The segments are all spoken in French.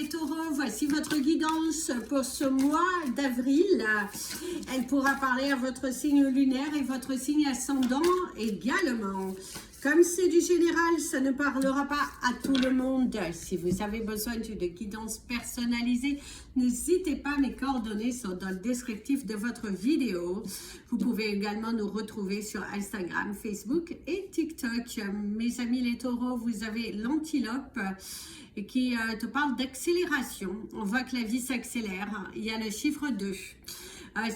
les taureaux, voici votre guidance pour ce mois d'avril. Elle pourra parler à votre signe lunaire et votre signe ascendant également. Comme c'est du général, ça ne parlera pas à tout le monde. Si vous avez besoin d'une guidance personnalisée, n'hésitez pas, mes coordonnées sont dans le descriptif de votre vidéo. Vous pouvez également nous retrouver sur Instagram, Facebook et TikTok. Mes amis les taureaux, vous avez l'antilope qui te parle d'accélération. On voit que la vie s'accélère. Il y a le chiffre 2.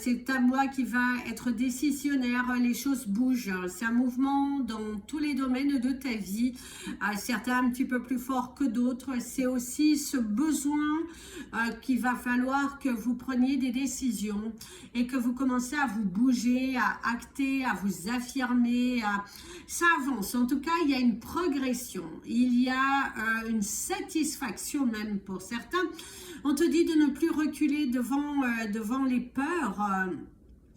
C'est un mois qui va être décisionnaire, les choses bougent, c'est un mouvement dans tous les domaines de ta vie, certains un petit peu plus forts que d'autres, c'est aussi ce besoin qu'il va falloir que vous preniez des décisions et que vous commencez à vous bouger, à acter, à vous affirmer, ça avance, en tout cas il y a une progression, il y a une satisfaction même pour certains. On te dit de ne plus reculer devant les peurs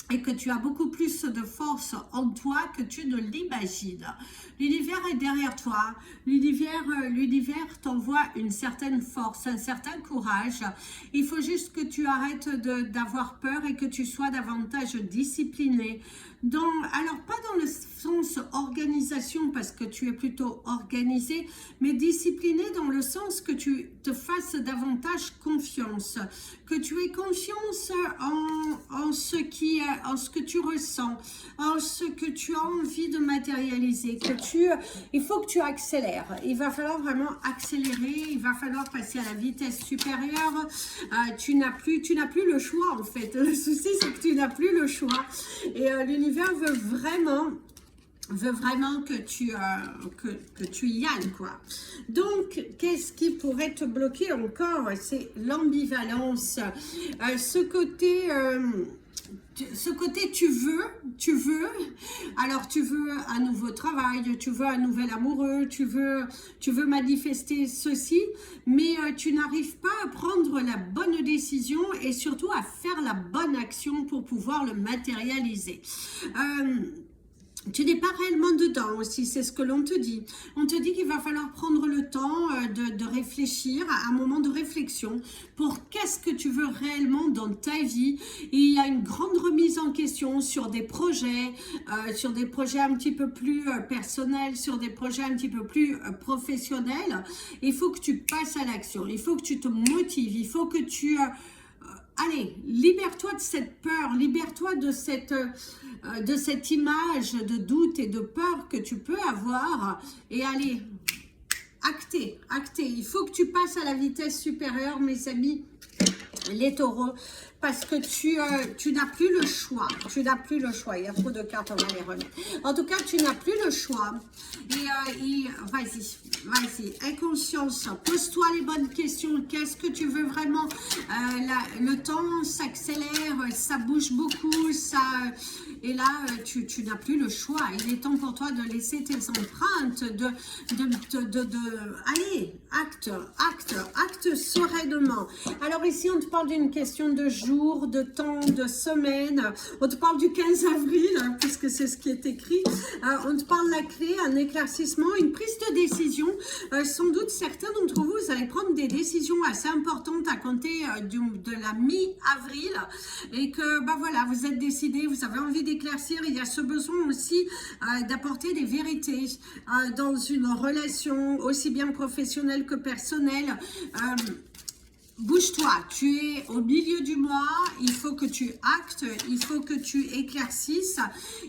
et que tu as beaucoup plus de force en toi que tu ne l'imagines. L'univers est derrière toi. L'univers t'envoie une certaine force, un certain courage. Il faut juste que tu arrêtes d'avoir peur et que tu sois davantage discipliné. Alors, pas dans le sens organisation, parce que tu es plutôt organisé, mais discipliné dans le sens que tu te fasses davantage confiance, que tu aies confiance en ce que tu ressens, en ce que tu as envie de matérialiser, il faut que tu accélères. Il va falloir vraiment accélérer, il va falloir passer à la vitesse supérieure. Tu n'as plus le choix en fait. Le souci, c'est que tu n'as plus le choix. Et l'univers veut vraiment que tu y ailles, quoi. Donc, qu'est-ce qui pourrait te bloquer encore? C'est l'ambivalence. Ce côté tu veux, alors tu veux un nouveau travail, tu veux un nouvel amoureux, tu veux manifester ceci, mais tu n'arrives pas à prendre la bonne décision et surtout à faire la bonne action pour pouvoir le matérialiser. Tu n'es pas réellement dedans aussi, c'est ce que l'on te dit. On te dit qu'il va falloir prendre le temps de réfléchir, un moment de réflexion pour qu'est-ce que tu veux réellement dans ta vie. Il y a une grande remise en question sur des projets un petit peu plus personnels, sur des projets un petit peu plus professionnels. Il faut que tu passes à l'action, il faut que tu te motives, il faut que tu... Allez, libère-toi de cette peur, libère-toi de cette image de doute et de peur que tu peux avoir et allez, acter. Il faut que tu passes à la vitesse supérieure, mes amis, les taureaux, parce que tu n'as plus le choix. Tu n'as plus le choix. Il y a trop de cartes, on va les remettre. En tout cas, tu n'as plus le choix. Et vas-y, aie conscience. Pose-toi les bonnes questions. Qu'est-ce que tu veux vraiment? Le temps s'accélère, ça bouge beaucoup, et là, tu n'as plus le choix. Il est temps pour toi de laisser tes empreintes, allez, acte sereinement. Alors ici, on te parle d'une question de jours, de temps, de semaines. On te parle du 15 avril, puisque c'est ce qui est écrit. On te parle de la clé, un éclaircissement, une prise de décision. Sans doute, certains d'entre vous, vous allez prendre des décisions assez importantes à compter de la mi-avril. Et que, voilà, vous êtes décidés, vous avez envie d'éclaircir. Il y a ce besoin aussi d'apporter des vérités dans une relation aussi bien professionnelle que personnelle. Bouge-toi, tu es au milieu du mois, il faut que tu actes, il faut que tu éclaircisses,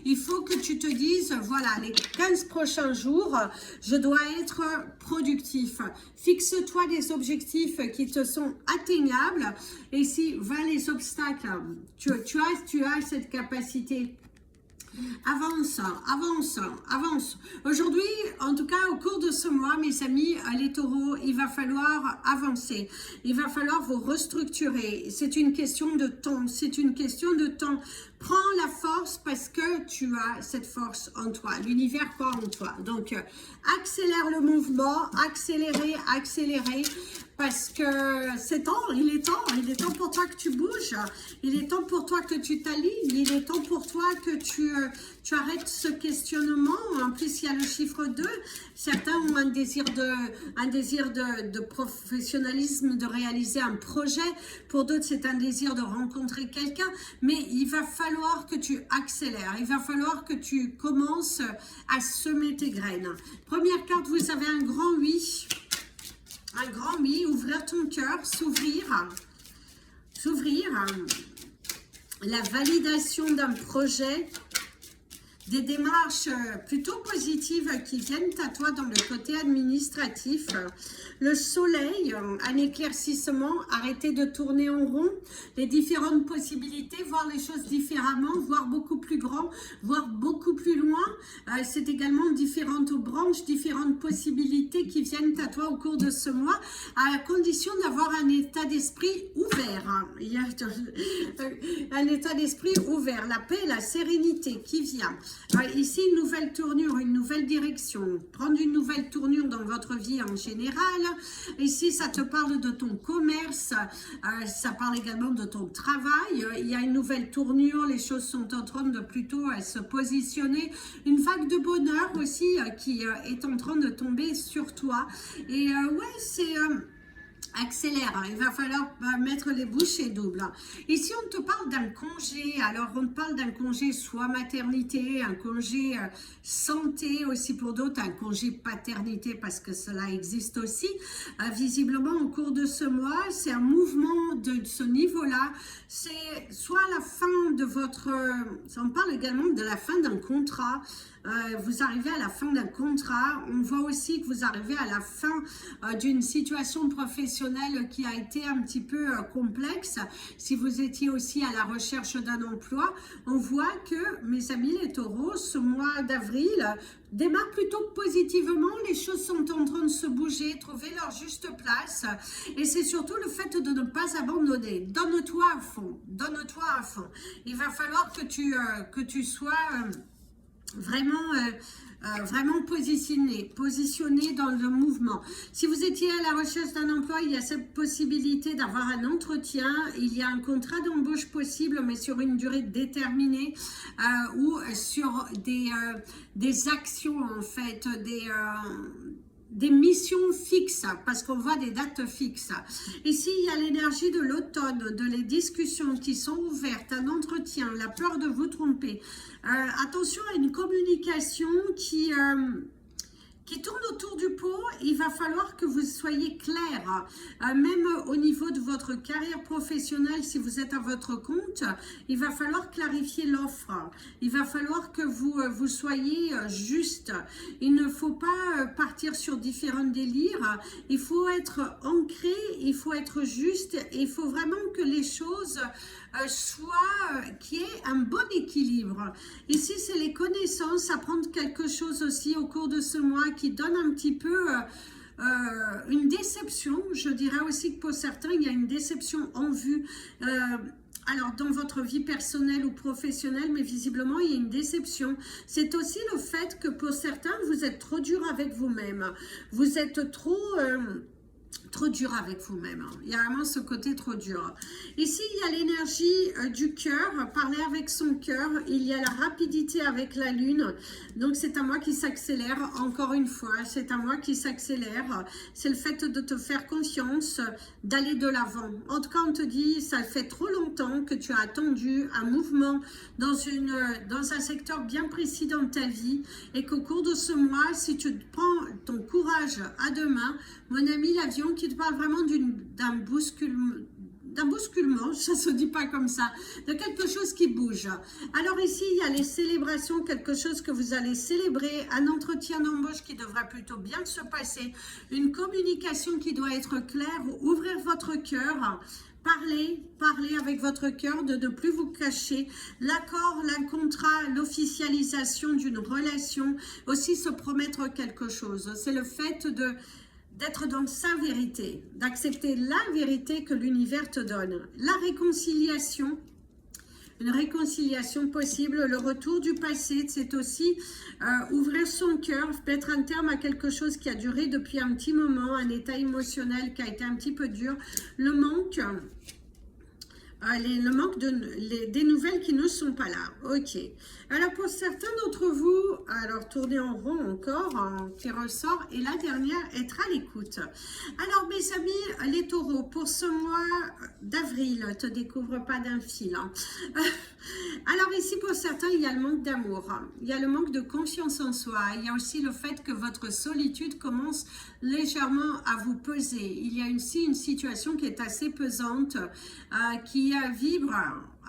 il faut que tu te dises, voilà, les 15 prochains jours, je dois être productif. Fixe-toi des objectifs qui te sont atteignables et si va les obstacles, tu as cette capacité. Avance. Aujourd'hui, en tout cas, au cours de ce mois, mes amis, les taureaux, il va falloir avancer. Il va falloir vous restructurer. C'est une question de temps. Prends la force parce que tu as cette force en toi. L'univers croit en toi. Donc, accélère le mouvement, accélérer. parce que c'est temps, il est temps pour toi que tu bouges, il est temps pour toi que tu t'alignes, il est temps pour toi que tu arrêtes ce questionnement. En plus, il y a le chiffre 2, certains ont un désir de professionnalisme, de réaliser un projet, pour d'autres c'est un désir de rencontrer quelqu'un, mais il va falloir que tu accélères, il va falloir que tu commences à semer tes graines. Première carte, vous avez un grand oui. Un grand oui, ouvrir ton cœur, s'ouvrir, la validation d'un projet, des démarches plutôt positives qui viennent à toi dans le côté administratif. Le soleil, un éclaircissement, arrêter de tourner en rond, les différentes possibilités, voir les choses différemment, voir beaucoup plus grand, voir beaucoup plus loin. C'est également différentes branches, différentes possibilités qui viennent à toi au cours de ce mois, à condition d'avoir un état d'esprit ouvert. Il y a un état d'esprit ouvert, la paix, la sérénité qui vient. Ici, une nouvelle tournure, une nouvelle direction, prendre une nouvelle tournure dans votre vie en général. Ici, ça te parle de ton commerce, ça parle également de ton travail. Il y a une nouvelle tournure, les choses sont en train de plutôt se positionner. Une vague de bonheur aussi qui est en train de tomber sur toi. Et ouais, c'est... accélère, il va falloir mettre les bouchées doubles. Ici, on te parle d'un congé. Alors, on te parle d'un congé soit maternité, un congé santé aussi pour d'autres, un congé paternité parce que cela existe aussi. Visiblement, au cours de ce mois, c'est un mouvement de ce niveau-là. C'est soit la fin de votre... on parle également de la fin d'un contrat. Vous arrivez à la fin d'un contrat, on voit aussi que vous arrivez à la fin d'une situation professionnelle qui a été un petit peu complexe. Si vous étiez aussi à la recherche d'un emploi, on voit que, mes amis les taureaux, ce mois d'avril démarre plutôt positivement, les choses sont en train de se bouger, trouver leur juste place, et c'est surtout le fait de ne pas abandonner. Donne-toi à fond, donne-toi à fond. Il va falloir que tu sois... vraiment positionné dans le mouvement. Si vous étiez à la recherche d'un emploi, il y a cette possibilité d'avoir un entretien, il y a un contrat d'embauche possible, mais sur une durée déterminée, ou sur des actions en fait, des missions fixes, parce qu'on voit des dates fixes. Ici, il y a l'énergie de l'automne, de les discussions qui sont ouvertes, un entretien, la peur de vous tromper. Attention à une communication qui tourne autour du pot. Il va falloir que vous soyez clair, même au niveau de votre carrière professionnelle. Si vous êtes à votre compte, il va falloir clarifier l'offre, il va falloir que vous soyez juste. Il ne faut pas partir sur différents délires, il faut être ancré, il faut être juste, et il faut vraiment que les choses qu'il y ait un bon équilibre. Ici, c'est les connaissances, apprendre quelque chose aussi au cours de ce mois qui donne un petit peu une déception. Je dirais aussi que pour certains, il y a une déception en vue. Alors, dans votre vie personnelle ou professionnelle, mais visiblement, il y a une déception. C'est aussi le fait que pour certains, vous êtes trop dur avec vous-même. Vous êtes trop dur avec vous-même. Il y a vraiment ce côté trop dur. Ici, il y a l'énergie du cœur, parler avec son cœur. Il y a la rapidité avec la lune. Donc, c'est à moi qui s'accélère. Encore une fois, c'est à moi qui s'accélère. C'est le fait de te faire confiance, d'aller de l'avant. En tout cas, on te dit, ça fait trop longtemps que tu as attendu un mouvement dans un secteur bien précis dans ta vie, et qu'au cours de ce mois, si tu prends ton courage à deux mains, mon ami l'avion qui te parle vraiment d'un bousculement, ça se dit pas comme ça, de quelque chose qui bouge. Alors ici, il y a les célébrations, quelque chose que vous allez célébrer, un entretien d'embauche qui devra plutôt bien se passer, une communication qui doit être claire, ouvrir votre cœur, parler avec votre cœur, de ne plus vous cacher, l'accord, le contrat, l'officialisation d'une relation, aussi se promettre quelque chose. C'est le fait d'être dans sa vérité, d'accepter la vérité que l'univers te donne. La réconciliation, une réconciliation possible, le retour du passé, c'est aussi ouvrir son cœur, mettre un terme à quelque chose qui a duré depuis un petit moment, un état émotionnel qui a été un petit peu dur, le manque des nouvelles qui ne sont pas là. Ok. Alors pour certains d'entre vous, alors tournez en rond encore, qui ressort, et la dernière, être à l'écoute. Alors mes amis, les taureaux, pour ce mois d'avril, te découvre pas d'un fil. Hein. Alors ici pour certains, il y a le manque d'amour, il y a le manque de confiance en soi, il y a aussi le fait que votre solitude commence légèrement à vous peser. Il y a aussi une situation qui est assez pesante, qui vibre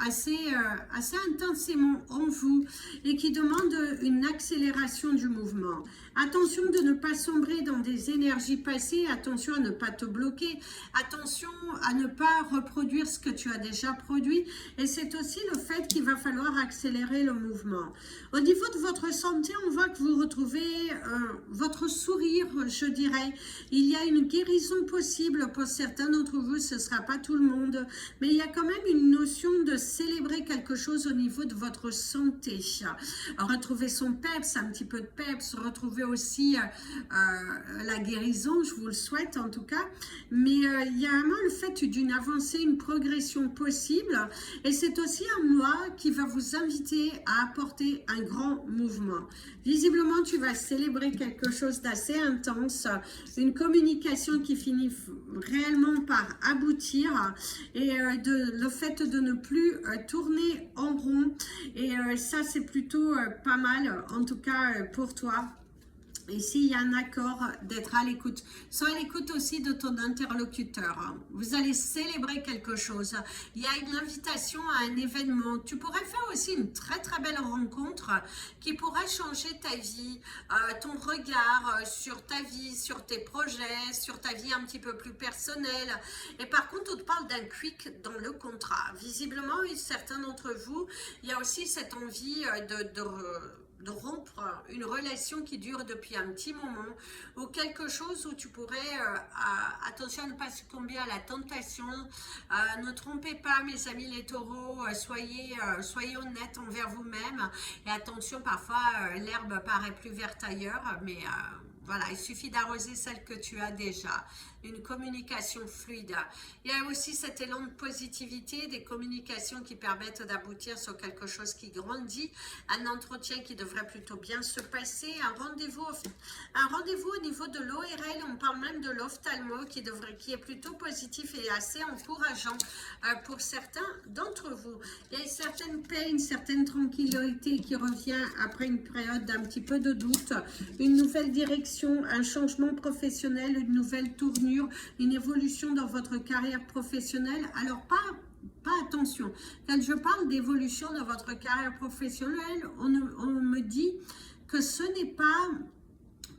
assez intensément en vous et qui demande une accélération du mouvement. Attention de ne pas sombrer dans des énergies passées, attention à ne pas te bloquer, attention à ne pas reproduire ce que tu as déjà produit, et c'est aussi le fait qu'il va falloir accélérer le mouvement. Au niveau de votre santé, on voit que vous retrouvez votre sourire, je dirais. Il y a une guérison possible pour certains d'entre vous, ce ne sera pas tout le monde, mais il y a quand même une notion de célébrer quelque chose au niveau de votre santé. Retrouver son peps, un petit peu de peps, retrouver aussi la guérison, je vous le souhaite en tout cas, mais il y a vraiment le fait d'une avancée, une progression possible, et c'est aussi un mois qui va vous inviter à apporter un grand mouvement. Visiblement, tu vas célébrer quelque chose d'assez intense, une communication qui finit réellement par aboutir, et le fait de ne plus tourner en rond, et ça c'est plutôt pas mal, en tout cas pour toi. Ici, il y a un accord d'être à l'écoute. Sois à l'écoute aussi de ton interlocuteur. Vous allez célébrer quelque chose. Il y a une invitation à un événement. Tu pourrais faire aussi une très très belle rencontre qui pourrait changer ta vie, ton regard sur ta vie, sur tes projets, sur ta vie un petit peu plus personnelle. Et par contre, on te parle d'un quick dans le contrat. Visiblement, certains d'entre vous, il y a aussi cette envie de rompre une relation qui dure depuis un petit moment, ou quelque chose où tu pourrais, attention à ne pas succomber à la tentation, ne trompez pas mes amis les taureaux, soyez honnêtes envers vous-même, et attention, parfois l'herbe paraît plus verte ailleurs, mais voilà, il suffit d'arroser celle que tu as déjà. Une communication fluide. Il y a aussi cet élan de positivité, des communications qui permettent d'aboutir sur quelque chose qui grandit, un entretien qui devrait plutôt bien se passer, un rendez-vous au niveau de l'ORL, on parle même de l'ophtalmo qui est plutôt positif et assez encourageant pour certains d'entre vous. Il y a une certaine paix, une certaine tranquillité qui revient après une période d'un petit peu de doute, une nouvelle direction, un changement professionnel, une nouvelle tournure, une évolution dans votre carrière professionnelle. Alors pas attention, quand je parle d'évolution dans votre carrière professionnelle, on me dit que ce n'est pas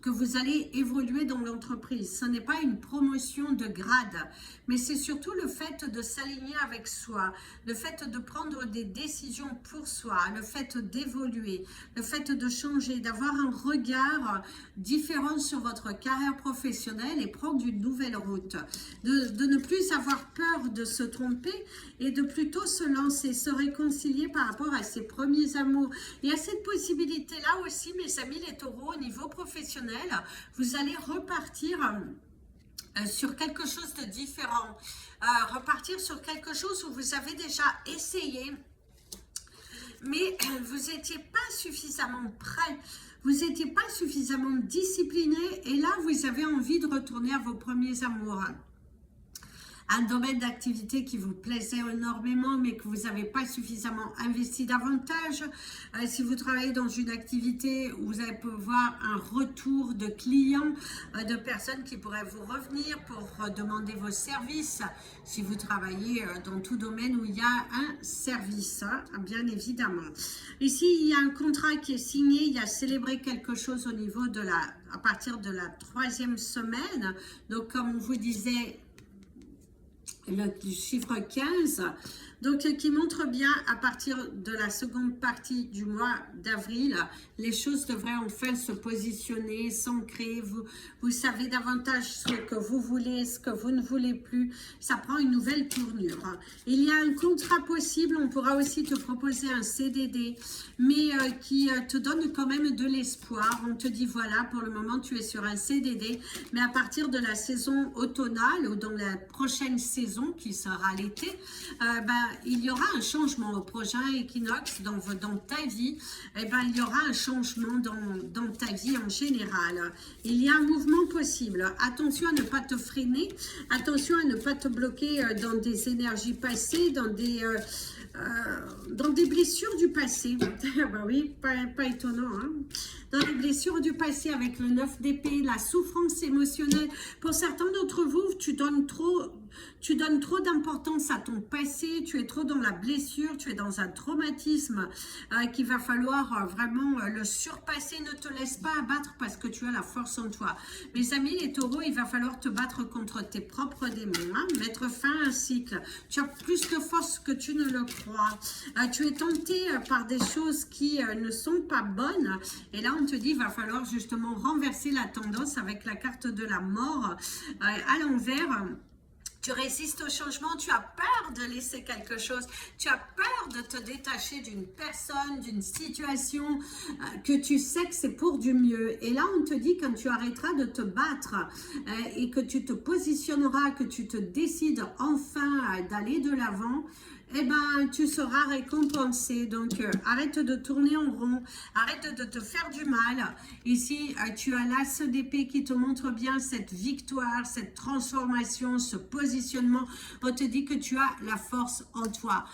que vous allez évoluer dans l'entreprise. Ce n'est pas une promotion de grade, mais c'est surtout le fait de s'aligner avec soi, le fait de prendre des décisions pour soi, le fait d'évoluer, le fait de changer, d'avoir un regard différent sur votre carrière professionnelle et prendre une nouvelle route, de ne plus avoir peur de se tromper et de plutôt se lancer, se réconcilier par rapport à ses premiers amours. Il y a cette possibilité-là aussi, mes amis les taureaux, au niveau professionnel, vous allez repartir sur quelque chose de différent, repartir sur quelque chose où vous avez déjà essayé, mais vous n'étiez pas suffisamment prêt, vous n'étiez pas suffisamment discipliné, et là vous avez envie de retourner à vos premiers amours. Un domaine d'activité qui vous plaisait énormément mais que vous n'avez pas suffisamment investi davantage. Si vous travaillez dans une activité où vous allez pouvoir un retour de clients, de personnes qui pourraient vous revenir pour demander vos services, si vous travaillez dans tout domaine où il y a un service, hein, bien évidemment. Ici, il y a un contrat qui est signé, il y a célébré quelque chose au niveau de à partir de la 3e semaine. Donc, comme on vous disait, le chiffre 15, Donc, qui montre bien à partir de la seconde partie du mois d'avril, les choses devraient enfin se positionner, s'ancrer. Vous savez davantage ce que vous voulez, ce que vous ne voulez plus. Ça prend une nouvelle tournure. Il y a un contrat possible. On pourra aussi te proposer un CDD, mais qui te donne quand même de l'espoir. On te dit, voilà, pour le moment, tu es sur un CDD, mais à partir de la saison automnale ou dans la prochaine saison, qui sera l'été, il y aura un changement au prochain équinoxe dans ta vie. Il y aura un changement dans ta vie en général. Il y a un mouvement possible. Attention à ne pas te freiner. Attention à ne pas te bloquer dans des énergies passées, dans des blessures du passé. Oui, pas étonnant. Hein? Dans les blessures du passé avec le 9 d'épée, la souffrance émotionnelle. Pour certains d'entre vous, tu donnes trop d'importance à ton passé, tu es trop dans la blessure, tu es dans un traumatisme qu'il va falloir vraiment le surpasser. Ne te laisse pas abattre parce que tu as la force en toi. Mes amis, les taureaux, il va falloir te battre contre tes propres démons, hein, mettre fin à un cycle. Tu as plus de force que tu ne le crois. Tu es tenté par des choses qui ne sont pas bonnes. Et là, on te dit, il va falloir justement renverser la tendance avec la carte de la mort à l'envers. Tu résistes au changement, tu as peur de laisser quelque chose, tu as peur de te détacher d'une personne, d'une situation, que tu sais que c'est pour du mieux. Et là, on te dit, quand tu arrêteras de te battre et que tu te positionneras, que tu te décides enfin d'aller de l'avant, tu seras récompensé. Donc, arrête de tourner en rond, arrête de te faire du mal. Ici, tu as l'as d'épée qui te montre bien cette victoire, cette transformation, ce positionnement. On te dit que tu as la force en toi.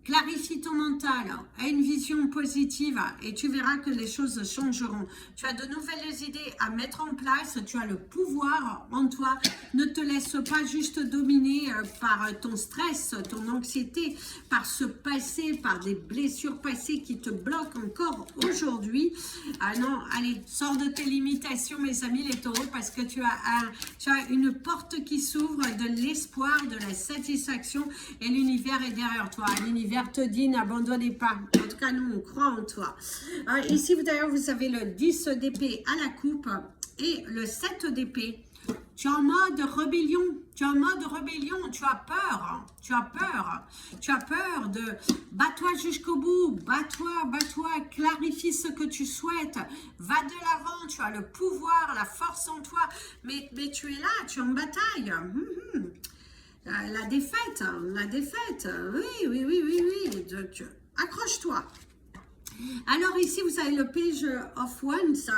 Clarifie ton mental, aie une vision positive et tu verras que les choses changeront. Tu as de nouvelles idées à mettre en place, tu as le pouvoir en toi. Ne te laisse pas juste dominer par ton stress, ton anxiété, par ce passé, par des blessures passées qui te bloquent encore aujourd'hui. Ah non, allez, sors de tes limitations, mes amis les taureaux, parce que tu as une porte qui s'ouvre, de l'espoir, de la satisfaction et l'univers est derrière toi. L'univers te dit, n'abandonnez pas. En tout cas, nous, on croit en toi. Ici, d'ailleurs, vous avez le 10 d'épée à la coupe et le 7 d'épée. Tu es en mode rébellion. Tu es en mode rébellion. Tu as peur. Tu as peur. Tu as peur de... Bats-toi jusqu'au bout. Bats-toi. Clarifie ce que tu souhaites. Va de l'avant. Tu as le pouvoir, la force en toi. Mais tu es là. Tu es en bataille. La défaite, oui. Accroche-toi. Alors ici, vous avez le Page of Wands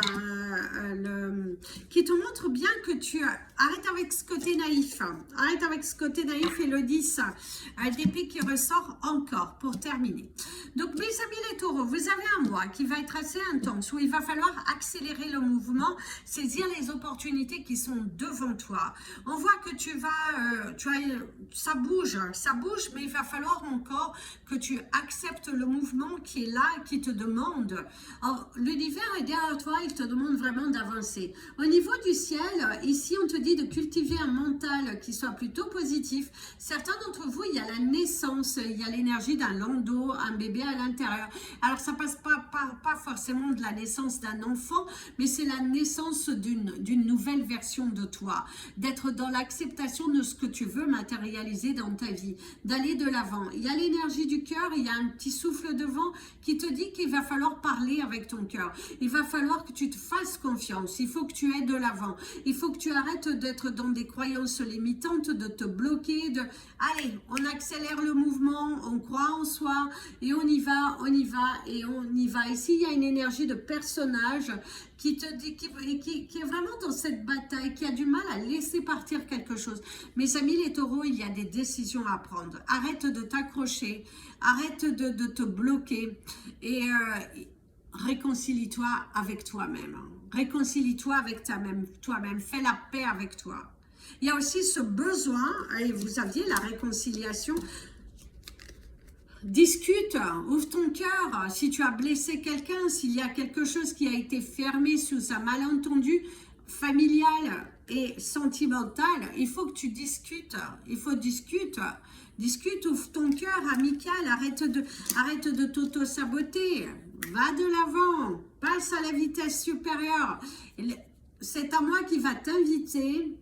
qui te montre bien que tu arrête avec ce côté naïf. Arrête avec ce côté naïf et le 10 d'épée qui ressort encore pour terminer. Donc mes amis les taureaux, vous avez un mois qui va être assez intense où il va falloir accélérer le mouvement, saisir les opportunités qui sont devant toi. On voit que ça bouge, mais il va falloir encore que tu acceptes le mouvement qui est là, qui te demande. L'univers est derrière toi, il te demande vraiment d'avancer. Au niveau du ciel, ici on te dit de cultiver un mental qui soit plutôt positif. Certains d'entre vous, il y a la naissance, il y a l'énergie d'un landau, un bébé à l'intérieur. Alors ça passe pas forcément de la naissance d'un enfant, mais c'est la naissance d'une nouvelle version de toi, d'être dans l'acceptation de ce que tu veux matérialiser dans ta vie, d'aller de l'avant. Il y a l'énergie du cœur, il y a un petit souffle de vent qui te dit qu'il va falloir parler avec ton cœur. Il va falloir que tu te fasses confiance. Il faut que tu ailles de l'avant. Il faut que tu arrêtes d'être dans des croyances limitantes, de te bloquer. Allez, on accélère le mouvement, on croit en soi et on y va. Ici, il y a une énergie de personnage qui te dit, qui est vraiment dans cette bataille, qui a du mal à laisser partir quelque chose. Mes amis les taureaux, il y a des décisions à prendre. Arrête de t'accrocher, arrête de te bloquer et réconcilie-toi avec toi-même. Réconcilie-toi avec toi-même, fais la paix avec toi. Il y a aussi ce besoin, et vous aviez la réconciliation. Discute, ouvre ton cœur. Si tu as blessé quelqu'un, s'il y a quelque chose qui a été fermé sous un malentendu familial, et sentimentale, il faut que tu discutes. Il faut discuter. Discute, ouvre ton cœur, amical. Arrête de t'auto-saboter. Va de l'avant. Passe à la vitesse supérieure. C'est à moi qui va t'inviter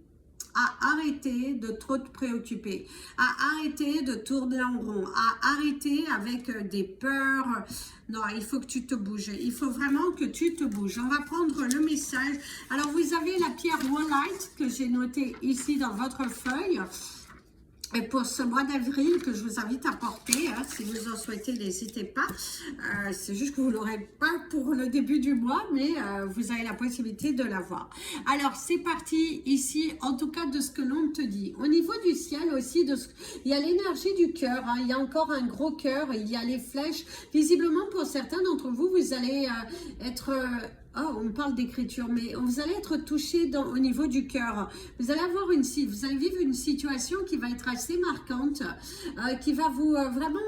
à arrêter de trop te préoccuper, à arrêter de tourner en rond, à arrêter avec des peurs. Non, il faut que tu te bouges. Il faut vraiment que tu te bouges. On va prendre le message. Alors, vous avez la pierre Wallite que j'ai notée ici dans votre feuille. Et pour ce mois d'avril que je vous invite à porter, hein, si vous en souhaitez, n'hésitez pas. C'est juste que vous ne l'aurez pas pour le début du mois, mais vous avez la possibilité de l'avoir. Alors, c'est parti ici, en tout cas de ce que l'on te dit. Au niveau du ciel aussi, il y a l'énergie du cœur, hein, il y a encore un gros cœur, il y a les flèches. Visiblement, pour certains d'entre vous, vous allez être... Oh, on parle d'écriture, mais vous allez être touché au niveau du cœur. Vous allez vivre une situation qui va être assez marquante, qui va vraiment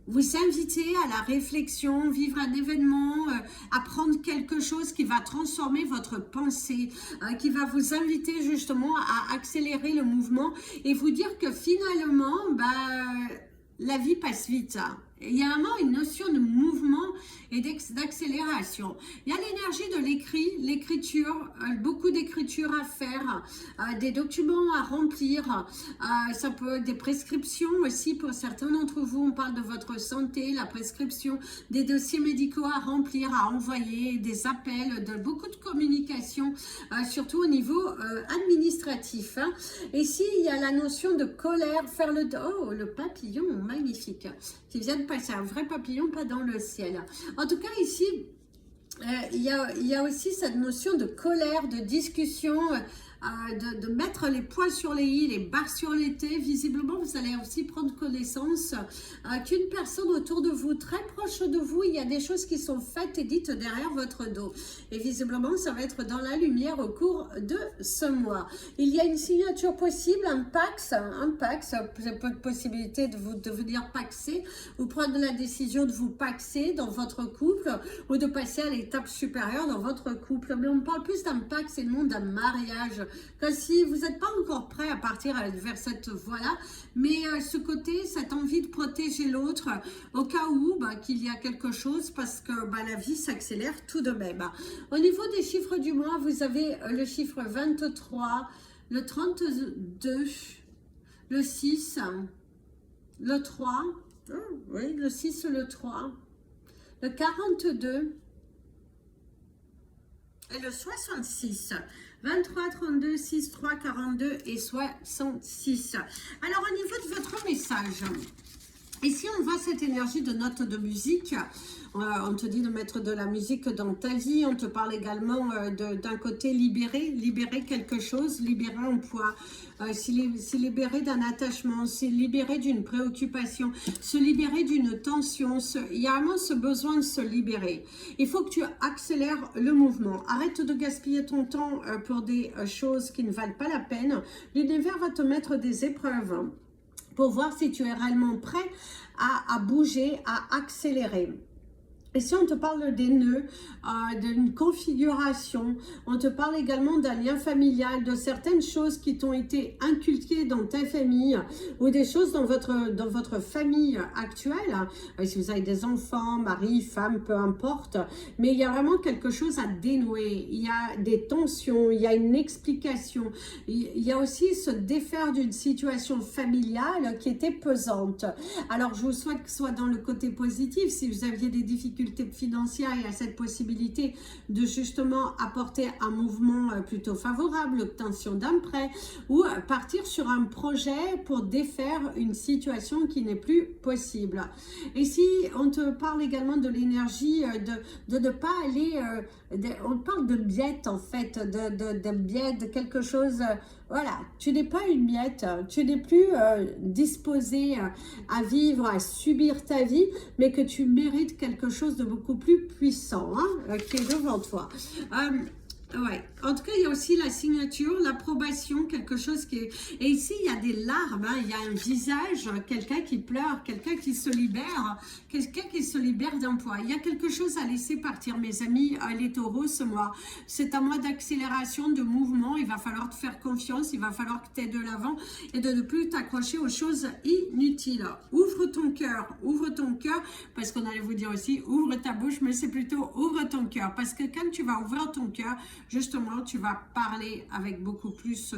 vous inviter à la réflexion, vivre un événement, apprendre quelque chose qui va transformer votre pensée, qui va vous inviter justement à accélérer le mouvement et vous dire que finalement, la vie passe vite. Il y a vraiment une notion de mouvement et d'accélération. Il y a l'énergie de l'écrit, l'écriture, beaucoup d'écriture à faire, des documents à remplir, ça peut être des prescriptions aussi pour certains d'entre vous. On parle de votre santé, la prescription, des dossiers médicaux à remplir, à envoyer, des appels, beaucoup de communication, surtout au niveau administratif. Hein. Et ici, il y a la notion de colère, faire le papillon, magnifique, qui vient de passer, un vrai papillon, pas dans le ciel. En tout cas, ici, il y a aussi cette notion de colère, de discussion, de mettre les points sur les i, les barres sur les t. Visiblement, vous allez aussi prendre connaissance qu'une personne autour de vous, très proche de vous, il y a des choses qui sont faites et dites derrière votre dos. Et visiblement, ça va être dans la lumière au cours de ce mois. Il y a une signature possible, un pax, possibilité de vous devenir paxé ou prendre la décision de vous paxer dans votre couple ou de passer à l'étape supérieure dans votre couple. Mais on parle plus d'un pax et non d'un mariage. Que si vous n'êtes pas encore prêt à partir vers cette voie-là, mais ce côté, cette envie de protéger l'autre, au cas où qu'il y a quelque chose, parce que la vie s'accélère tout de même. Au niveau des chiffres du mois, vous avez le chiffre 23, le 32, le 6, le 3, oui, le 6, le 3, le 42 et le 66. 23, 32, 6, 3, 42 et 66. Alors, au niveau de votre message, ici, on voit cette énergie de note de musique. On te dit de mettre de la musique dans ta vie. On te parle également d'un côté libérer quelque chose, libérer un poids, se libérer d'un attachement, se libérer d'une préoccupation, se libérer d'une tension. Il y a vraiment ce besoin de se libérer. Il faut que tu accélères le mouvement. Arrête de gaspiller ton temps pour des choses qui ne valent pas la peine. L'univers va te mettre des épreuves pour voir si tu es réellement prêt à bouger, à accélérer. Et si on te parle des nœuds, d'une configuration, on te parle également d'un lien familial, de certaines choses qui t'ont été inculquées dans ta famille ou des choses dans votre famille actuelle. Si vous avez des enfants, mari, femme, peu importe. Mais il y a vraiment quelque chose à dénouer. Il y a des tensions, il y a une explication. Il y a aussi se défaire d'une situation familiale qui était pesante. Alors, je vous souhaite que ce soit dans le côté positif. Si vous aviez des difficultés financières, il y a cette possibilité de justement apporter un mouvement plutôt favorable, l'obtention d'un prêt ou partir sur un projet pour défaire une situation qui n'est plus possible. Et si on te parle également de l'énergie de ne pas aller, on parle de miette en fait, de miette, de quelque chose, voilà, tu n'es pas une miette, tu n'es plus disposé à vivre, à subir ta vie, mais que tu mérites quelque chose de beaucoup plus puissant qui est devant toi. Ouais, En tout cas, il y a aussi la signature, l'approbation, quelque chose qui est... Et ici, il y a des larmes, hein, il y a un visage, quelqu'un qui pleure, quelqu'un qui se libère d'un poids. Il y a quelque chose à laisser partir, mes amis, les taureaux, ce mois. C'est un mois d'accélération, de mouvement. Il va falloir te faire confiance, il va falloir que tu aies de l'avant et de ne plus t'accrocher aux choses inutiles. Ouvre ton cœur, parce qu'on allait vous dire aussi, ouvre ta bouche, mais c'est plutôt ouvre ton cœur. Parce que quand tu vas ouvrir ton cœur, justement, tu vas parler avec beaucoup plus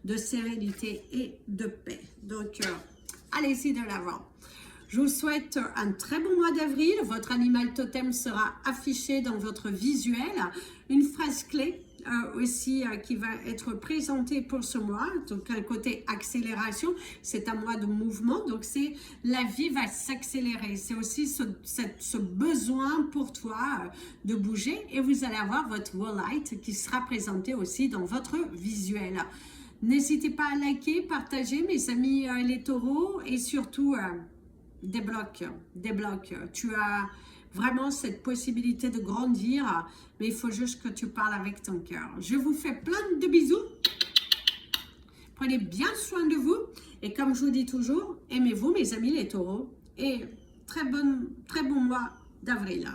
de sérénité et de paix. Donc, allez-y de l'avant. Je vous souhaite un très bon mois d'avril. Votre animal totem sera affiché dans votre visuel. Une phrase clé aussi qui va être présentée pour ce mois. Donc, un côté accélération, c'est un mois de mouvement. Donc, c'est la vie va s'accélérer. C'est aussi ce besoin pour toi de bouger. Et vous allez avoir votre Wall-Light qui sera présenté aussi dans votre visuel. N'hésitez pas à liker, partager, mes amis les taureaux. Et surtout, débloque. Tu as vraiment cette possibilité de grandir, mais il faut juste que tu parles avec ton cœur. Je vous fais plein de bisous. Prenez bien soin de vous. Et comme je vous dis toujours, aimez-vous, mes amis les taureaux. Et très bon mois d'avril.